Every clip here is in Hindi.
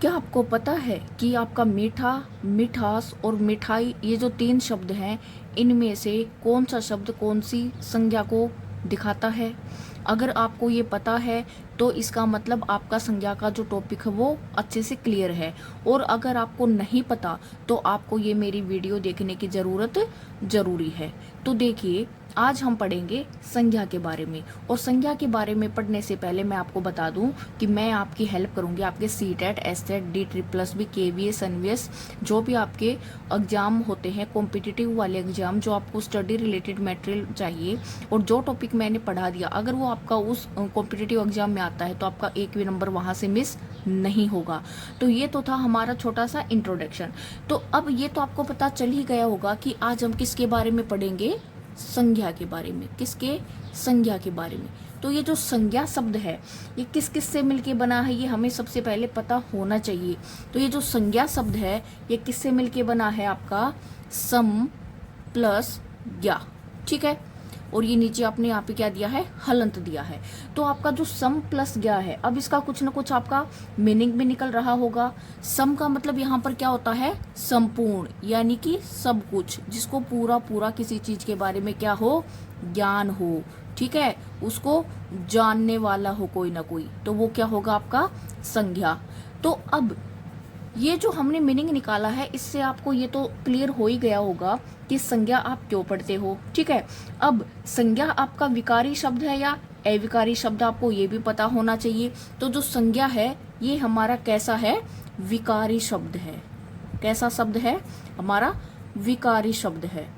क्या आपको पता है कि आपका मीठा, मिठास और मिठाई ये जो 3 शब्द हैं, इनमें से कौन सा शब्द कौन सी संज्ञा को दिखाता है? अगर आपको ये पता है तो इसका मतलब आपका संज्ञा का जो टॉपिक है वो अच्छे से क्लियर है। और अगर आपको नहीं पता तो आपको ये मेरी वीडियो देखने की ज़रूरत ज़रूरी है। तो देखिए, आज हम पढ़ेंगे संज्ञा के बारे में। और संज्ञा के बारे में पढ़ने से पहले मैं आपको बता दूं कि मैं आपकी हेल्प करूंगी। आपके CTET, STET, D++, KVS, NVS, जो भी आपके एग्जाम होते हैं, कॉम्पिटिटिव वाले एग्जाम, जो आपको स्टडी रिलेटेड मटेरियल चाहिए और जो टॉपिक मैंने पढ़ा दिया, अगर वो आपका उस कॉम्पिटिटिव एग्जाम में आता है तो आपका एक भी नंबर वहाँ से मिस नहीं होगा। तो ये तो था हमारा छोटा सा इंट्रोडक्शन। तो अब ये तो आपको पता चल ही गया होगा कि आज हम किसके बारे में पढ़ेंगे? संज्ञा के बारे में। किसके? संज्ञा के बारे में। तो ये जो संज्ञा शब्द है ये किस किस से मिलके बना है, ये हमें सबसे पहले पता होना चाहिए। तो ये जो संज्ञा शब्द है ये किससे मिलके बना है? आपका सम प्लस ज्ञा, ठीक है। और ये नीचे आपने यहाँ पे क्या दिया है? हलंत दिया है। तो आपका जो सम प्लस ज्ञा है, अब इसका कुछ ना कुछ आपका मीनिंग भी निकल रहा होगा। सम का मतलब यहाँ पर क्या होता है? संपूर्ण, यानी कि सब कुछ, जिसको पूरा पूरा किसी चीज के बारे में क्या हो? ज्ञान हो, ठीक है, उसको जानने वाला हो कोई ना कोई, तो वो क्या होगा? आपका संज्ञा। तो अब ये जो हमने मीनिंग निकाला है, इससे आपको ये तो क्लियर हो ही गया होगा कि संज्ञा आप क्यों पढ़ते हो, ठीक है। अब संज्ञा आपका विकारी शब्द है या अविकारी शब्द, आपको ये भी पता होना चाहिए। तो जो संज्ञा है ये हमारा कैसा है? विकारी शब्द है। कैसा शब्द है? हमारा विकारी शब्द है।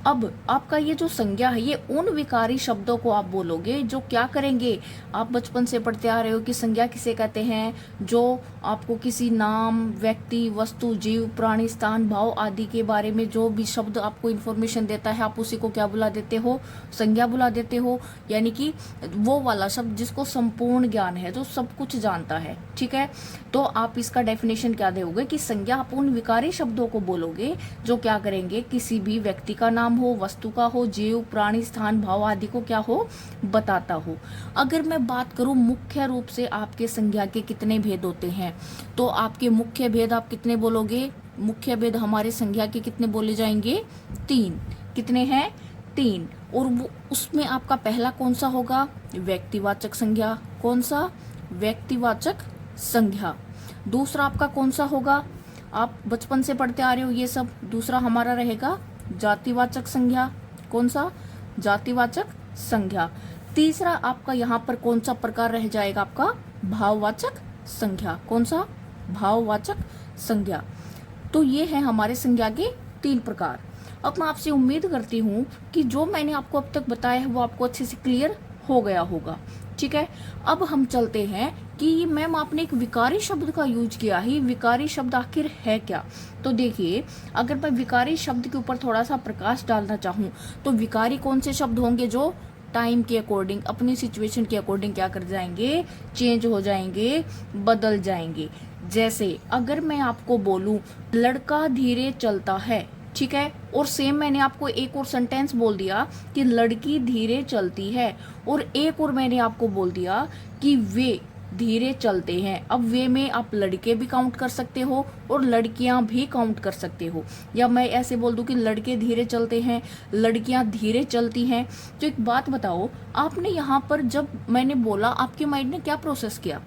अब आपका ये जो संज्ञा है ये उन विकारी शब्दों को आप बोलोगे जो क्या करेंगे? आप बचपन से पढ़ते आ रहे हो कि संज्ञा किसे कहते हैं? जो आपको किसी नाम, व्यक्ति, वस्तु, जीव, प्राणी, स्थान, भाव आदि के बारे में जो भी शब्द आपको इन्फॉर्मेशन देता है, आप उसी को क्या बुला देते हो? संज्ञा बुला देते हो। यानी कि वो वाला शब्द जिसको संपूर्ण ज्ञान है, जो सब कुछ जानता है, ठीक है। तो आप इसका डेफिनेशन क्या दोगे कि संज्ञा आप उन विकारी शब्दों को बोलोगे जो क्या करेंगे? किसी भी व्यक्ति का नाम हो, वस्तु का हो, जीव, प्राणी, स्थान, भाव आदि को क्या हो? बताता हो। अगर मैं बात करूं मुख्य रूप से आपके संज्ञा के कितने भेद होते हैं, तो आपके मुख्य भेद आप कितने बोलोगे? मुख्य भेद हमारे संज्ञा के कितने बोले जाएंगे? 3। कितने हैं? 3। और वो उसमें आपका पहला कौन सा होगा? व्यक्तिवाचक संज्ञा। कौन सा? व्यक्तिवाचक संज्ञा। दूसरा आपका कौन सा होगा? आप बचपन से पढ़ते आ रहे हो ये सब। दूसरा हमारा रहेगा जातिवाचक संज्ञा। कौन सा? जातिवाचक संज्ञा। तीसरा आपका यहाँ पर कौन सा प्रकार रह जाएगा? आपका भाववाचक संज्ञा। कौन सा? भाववाचक संज्ञा। तो ये है हमारे संज्ञा के 3 प्रकार। अब मैं आपसे उम्मीद करती हूँ कि जो मैंने आपको अब तक बताया है वो आपको अच्छे से क्लियर हो गया होगा, ठीक है। अब हम चलते हैं कि मैम आपने एक विकारी शब्द का यूज किया है, विकारी शब्द आखिर है क्या? तो देखिए, अगर मैं विकारी शब्द के ऊपर थोड़ा सा प्रकाश डालना चाहूँ तो विकारी कौन से शब्द होंगे? जो टाइम के अकॉर्डिंग, अपनी सिचुएशन के अकॉर्डिंग क्या कर जाएंगे? चेंज हो जाएंगे, बदल जाएंगे। जैसे अगर मैं आपको बोलूं लड़का धीरे चलता है, ठीक है, और सेम मैंने आपको एक और सेंटेंस बोल दिया कि लड़की धीरे चलती है, और एक और मैंने आपको बोल दिया कि वे धीरे चलते हैं। अब वे में आप लड़के भी काउंट कर सकते हो और लड़कियां भी काउंट कर सकते हो। या मैं ऐसे बोल दूं कि लड़के धीरे चलते हैं, लड़कियां धीरे चलती हैं। तो एक बात बताओ, आपने यहाँ पर जब मैंने बोला आपके माइंड ने क्या प्रोसेस किया?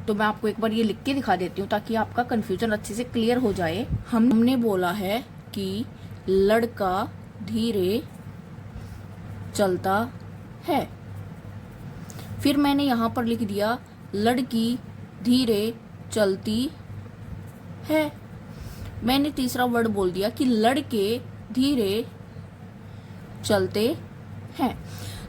तो मैं आपको एक बार ये लिख के दिखा देती हूँ ताकि आपका कन्फ्यूजन अच्छे से क्लियर हो जाए। हमने बोला है कि लड़का धीरे चलता है, फिर मैंने यहाँ पर लिख दिया लड़की धीरे चलती है। मैंने तीसरा वर्ड बोल दिया कि लड़के धीरे चलते हैं।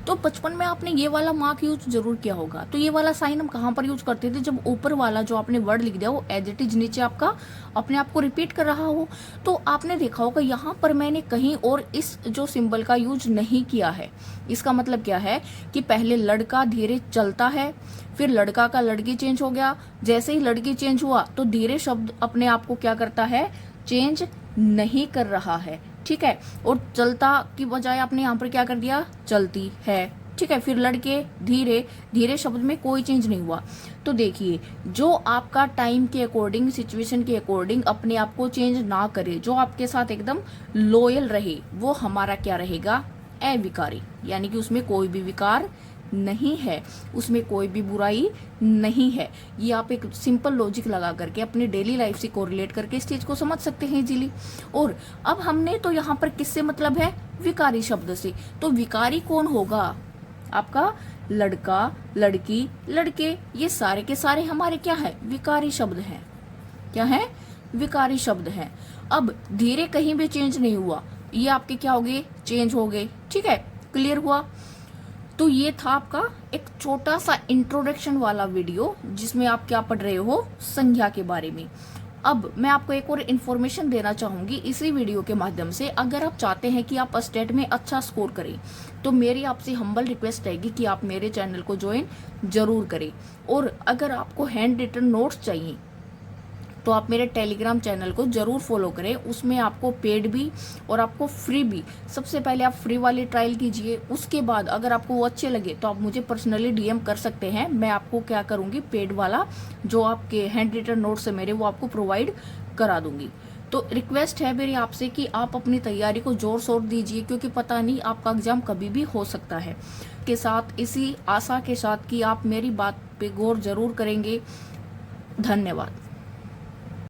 तो बचपन में आपने ये वाला मार्क यूज जरूर किया होगा। तो ये वाला साइन हम कहाँ पर यूज करते थे? जब ऊपर वाला जो आपने वर्ड लिख दिया वो एज इट इज नीचे आपका अपने आप को रिपीट कर रहा हो। तो आपने देखा होगा यहाँ पर मैंने कहीं और इस जो सिंबल का यूज नहीं किया है। इसका मतलब क्या है कि पहले लड़का धीरे चलता है, फिर लड़का का लड़की चेंज हो गया। जैसे ही लड़की चेंज हुआ तो धीरे शब्द अपने आप को क्या करता है? चेंज नहीं कर रहा है, ठीक है। और चलता की बजाय आपने यहाँ पर क्या कर दिया? चलती है, ठीक है। फिर लड़के, धीरे, धीरे शब्द में कोई चेंज नहीं हुआ। तो देखिए, जो आपका टाइम के अकॉर्डिंग, सिचुएशन के अकॉर्डिंग अपने आप को चेंज ना करे, जो आपके साथ एकदम लॉयल रहे, वो हमारा क्या रहेगा, अविकारी, यानी कि उसमें कोई भी विकार नहीं है, उसमें कोई भी बुराई नहीं है। ये आप एक सिंपल लॉजिक लगा करके अपनी डेली लाइफ से कोरिलेट करके इस चीज को समझ सकते हैं इजीली। और अब हमने तो यहाँ पर किससे मतलब है, विकारी शब्द से। तो विकारी कौन होगा, आपका लड़का, लड़की, लड़के, ये सारे के सारे हमारे क्या है, विकारी शब्द हैं। क्या है, विकारी शब्द हैं। अब धीरे कहीं भी चेंज नहीं हुआ, ये आपके क्या हो गए, चेंज हो गए। ठीक है, क्लियर हुआ। तो ये था आपका एक छोटा सा इंट्रोडक्शन वाला वीडियो, जिसमें आप क्या पढ़ रहे हो, संज्ञा के बारे में। अब मैं आपको एक और इन्फॉर्मेशन देना चाहूंगी इसी वीडियो के माध्यम से। अगर आप चाहते हैं कि आप स्टेट में अच्छा स्कोर करें, तो मेरी आपसे हम्बल रिक्वेस्ट रहेगी कि आप मेरे चैनल को ज्वाइन जरूर करें। और अगर आपको हैंड रिटन नोट्स चाहिए, तो आप मेरे टेलीग्राम चैनल को जरूर फॉलो करें। उसमें आपको पेड भी और आपको फ्री भी, सबसे पहले आप फ्री वाली ट्रायल कीजिए, उसके बाद अगर आपको वो अच्छे लगे तो आप मुझे पर्सनली डीएम कर सकते हैं। मैं आपको क्या करूंगी, पेड वाला जो आपके हैंड रिटन नोट्स है मेरे, वो आपको प्रोवाइड करा दूंगी। तो रिक्वेस्ट है मेरी आपसे कि आप अपनी तैयारी को जोर शोर दीजिए, क्योंकि पता नहीं आपका एग्जाम कभी भी हो सकता है। के साथ इसी आशा के साथ कि आप मेरी बात पे गौर जरूर करेंगे। धन्यवाद।